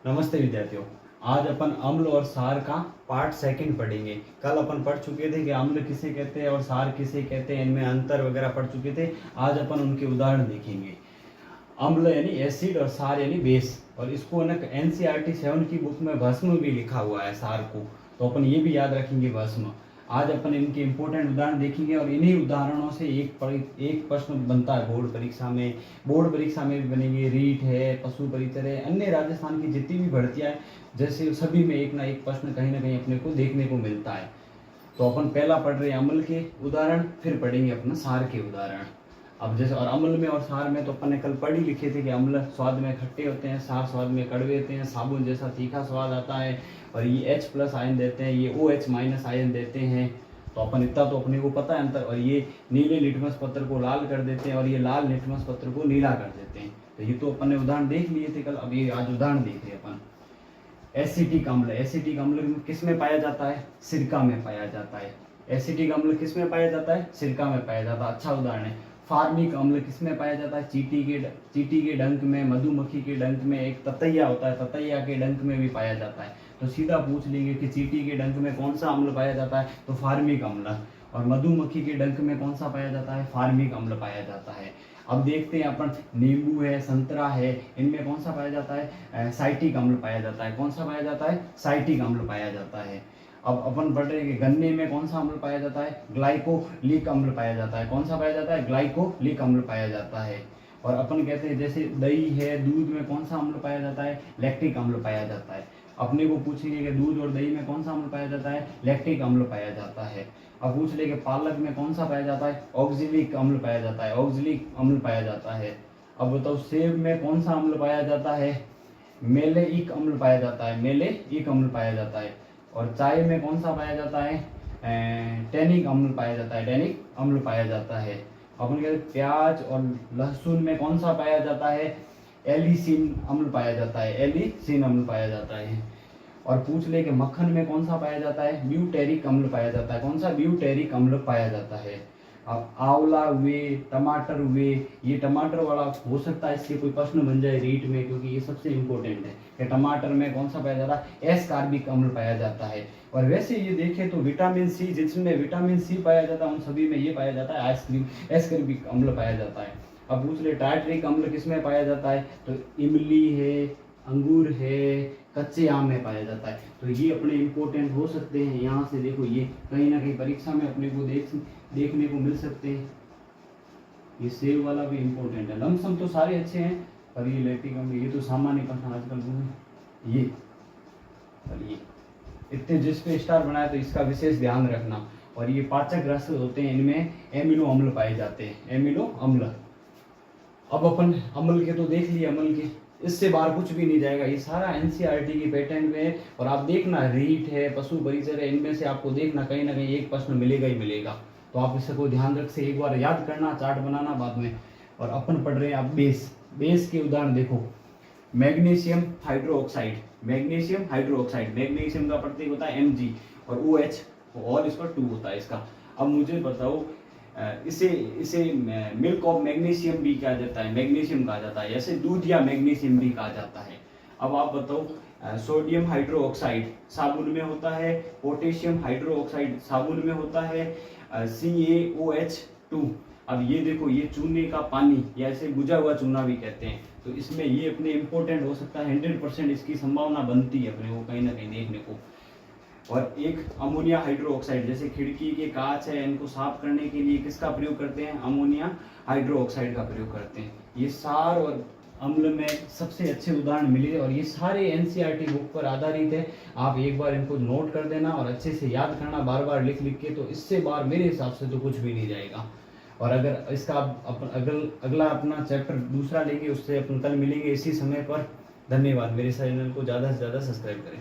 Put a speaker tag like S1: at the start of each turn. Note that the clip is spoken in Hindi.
S1: नमस्ते विद्यार्थियों। आज अपन अम्ल और सार का पार्ट सेकंड पढ़ेंगे। कल अपन पढ़ चुके थे कि अम्ल किसे कहते हैं और सार किसे कहते हैं, इनमें अंतर वगैरह पढ़ चुके थे। आज अपन उनके उदाहरण देखेंगे। अम्ल यानी एसिड और सार यानी बेस, और इसको ना NCERT 7 की बुक में भस्म भी लिखा हुआ है सार को, तो अपन ये भी याद रखेंगे भस्म। आज अपन इनके इंपॉर्टेंट उदाहरण देखेंगे और इन्हीं उदाहरणों से एक प्रश्न बनता है बोर्ड परीक्षा में। बोर्ड परीक्षा में भी बनेंगे, रीट है, पशु परिचर है, अन्य राजस्थान की जितनी भी भर्तियां हैं, जैसे सभी में एक ना एक प्रश्न कहीं ना कहीं अपने को देखने को मिलता है। तो अपन पहला पढ़ रहे हैं अम्ल के उदाहरण, फिर पढ़ेंगे अपना सार के उदाहरण। अब जैसे और अम्ल में और सार में तो अपन ने कल पढ़ ही लिखे थे कि अम्ल स्वाद में खट्टे होते हैं, सार स्वाद में कड़वे होते हैं, साबुन जैसा तीखा स्वाद आता है, और ये H+ आयन देते हैं, ये OH- आयन देते हैं। तो अपन इतना तो अपने को पता है अंतर। और ये नीले लिटमस पत्र को लाल कर देते हैं और ये लाल लिटमस पत्र को नीला कर देते हैं। तो ये तो अपन ने उदाहरण देख लिए थे कल। अब ये आज उदाहरण देख रहे हैं अपन। एसिटिक अम्ल, एसिटिक अम्ल किस में पाया जाता है? सिरका में पाया जाता है। एसिटिक अम्ल किस में पाया जाता है? सिरका में पाया जाता है। अच्छा उदाहरण है। फार्मिक अम्ल किस में पाया जाता है? चींटी के डंक में, मधुमक्खी के डंक में, एक ततैया होता है, ततैया के डंक में भी पाया जाता है। तो सीधा पूछ लेंगे कि चींटी के डंक में कौन सा अम्ल पाया जाता है, तो फार्मिक अम्ल। और मधुमक्खी के डंक में कौन सा पाया जाता है? फार्मिक अम्ल पाया जाता है। अब देखते हैं अपन, नींबू है, संतरा है, इनमें कौन सा पाया जाता है? साइटिक अम्ल पाया जाता है। कौन सा पाया जाता है? साइटिक अम्ल पाया जाता है। अब अपन पढ़ रहे हैं कि गन्ने में कौन सा अम्ल पाया जाता है? ग्लाइकोलिक अम्ल पाया जाता है। कौन सा पाया जाता है? ग्लाइकोलिक अम्ल पाया जाता है। और अपन कहते हैं जैसे दही है, दूध में कौन सा अम्ल पाया जाता है? लैक्टिक अम्ल पाया जाता है। अपने को पूछेंगे कि दूध और दही में कौन सा अम्ल पाया जाता है? लैक्टिक अम्ल पाया जाता है। अब पूछ लेंगे पालक में कौन सा पाया जाता है? ऑक्जेलिक अम्ल पाया जाता है। ऑक्जेलिक अम्ल पाया जाता है। अब बताओ सेब में कौन सा अम्ल पाया जाता है? मेलेइक अम्ल पाया जाता है। मेलेइक अम्ल पाया जाता है। और चाय में कौन सा पाया जाता है? टैनिक अम्ल पाया जाता है। टैनिक अम्ल पाया जाता है। अपन कहते हैं प्याज और लहसुन में कौन सा पाया जाता है? एलिसिन अम्ल पाया जाता है। एलिसिन अम्ल पाया जाता है। और पूछ ले कि मक्खन में कौन सा पाया जाता है? ब्यूटेरिक अम्ल पाया जाता है। कौन सा? ब्यूटेरिक अम्ल पाया जाता है। अब आंवला हुए, टमाटर हुए, ये टमाटर वाला हो सकता है इससे कोई प्रश्न बन जाए रीट में, क्योंकि ये सबसे इंपॉर्टेंट है कि टमाटर में कौन सा पाया जाता है? एस्कार्बिक अम्ल पाया जाता है। और वैसे ये देखें तो विटामिन सी, जिसमें विटामिन सी पाया जाता है उन सभी में ये पाया जाता है आइसक्रीम, एस्कार्बिक अम्ल पाया जाता है। अब पूछ ले टार्टरिक अम्ल किसमें पाया जाता है? तो इमली है, अंगूर है, कच्चे आम में पाया जाता है। तो ये अपने इंपॉर्टेंट हो सकते हैं। यहाँ से देखो, ये कहीं ना कहीं परीक्षा में अपने को देखने को मिल सकते हैं। ये सेव वाला भी इंपॉर्टेंट है। लमसम तो सारे अच्छे हैं, पर ये लैक्टिक अम्ल ये तो सामान्य प्रश्न आजकल ये और ये इतने जिस पे स्टार बनाया, तो इसका विशेष ध्यान रखना। और ये पाचक रस होते हैं, इनमें एमिनो अम्ल पाए जाते हैं। एमिनो अम्ल। अब अपन अम्ल के तो देख लिए, अम्ल के इससे बाहर कुछ भी नहीं जाएगा। ये सारा NCERT की पैटर्न पे है। और आप देखना रीट है, पशु परिचर है, इनमें से आपको देखना कहीं ना कहीं एक प्रश्न मिलेगा ही मिलेगा। तो आप इसको ध्यान रख से एक बार याद करना, चार्ट बनाना बाद में। और अपन पढ़ रहे हैं आप बेस। बेस के उदाहरण देखो। Magnesium hydroxide, magnesium hydroxide, magnesium का प्रतीक होता है Mg, और OH और इस पर 2 होता है इसका। अब मुझे बताओ, इसे मिल्क ऑफ मैग्नीशियम भी कहा जाता है, मैग्नीशियम कहा जाता है, ऐसे दूध या मैग्नीशियम भी कहा जाता है। अब आप बताओ, सोडियम हाइड्रोक्साइड साबुन में होता है, पोटेशियम हाइड्रोक्साइड साबुन में होता है, CaOH2। अब ये देखो, ये चूने का पानी या ऐसे बुझा हुआ चूना भी कहते हैं। तो इसमें ये अपने इंपॉर्टेंट हो सकता है। 100% इसकी संभावना बनती है अपने को कहीं ना कहीं देखने को। और एक अमोनिया हाइड्रोक्साइड, जैसे खिड़की के कांच है, इनको साफ करने के लिए किसका प्रयोग करते हैं? अमोनिया हाइड्रोक्साइड का प्रयोग करते हैं। ये सार और अम्ल में सबसे अच्छे उदाहरण मिले, और ये सारे NCERT बुक पर आधारित है। आप एक बार इनको नोट कर देना और अच्छे से याद करना, बार बार लिख लिख के। तो इससे बार मेरे हिसाब से तो कुछ भी नहीं जाएगा। और अगर इसका अगला अपना चैप्टर दूसरा लेंगे, उससे अपन कल मिलेंगे इसी समय पर। धन्यवाद। मेरे चैनल को ज़्यादा से ज़्यादा सब्सक्राइब करें।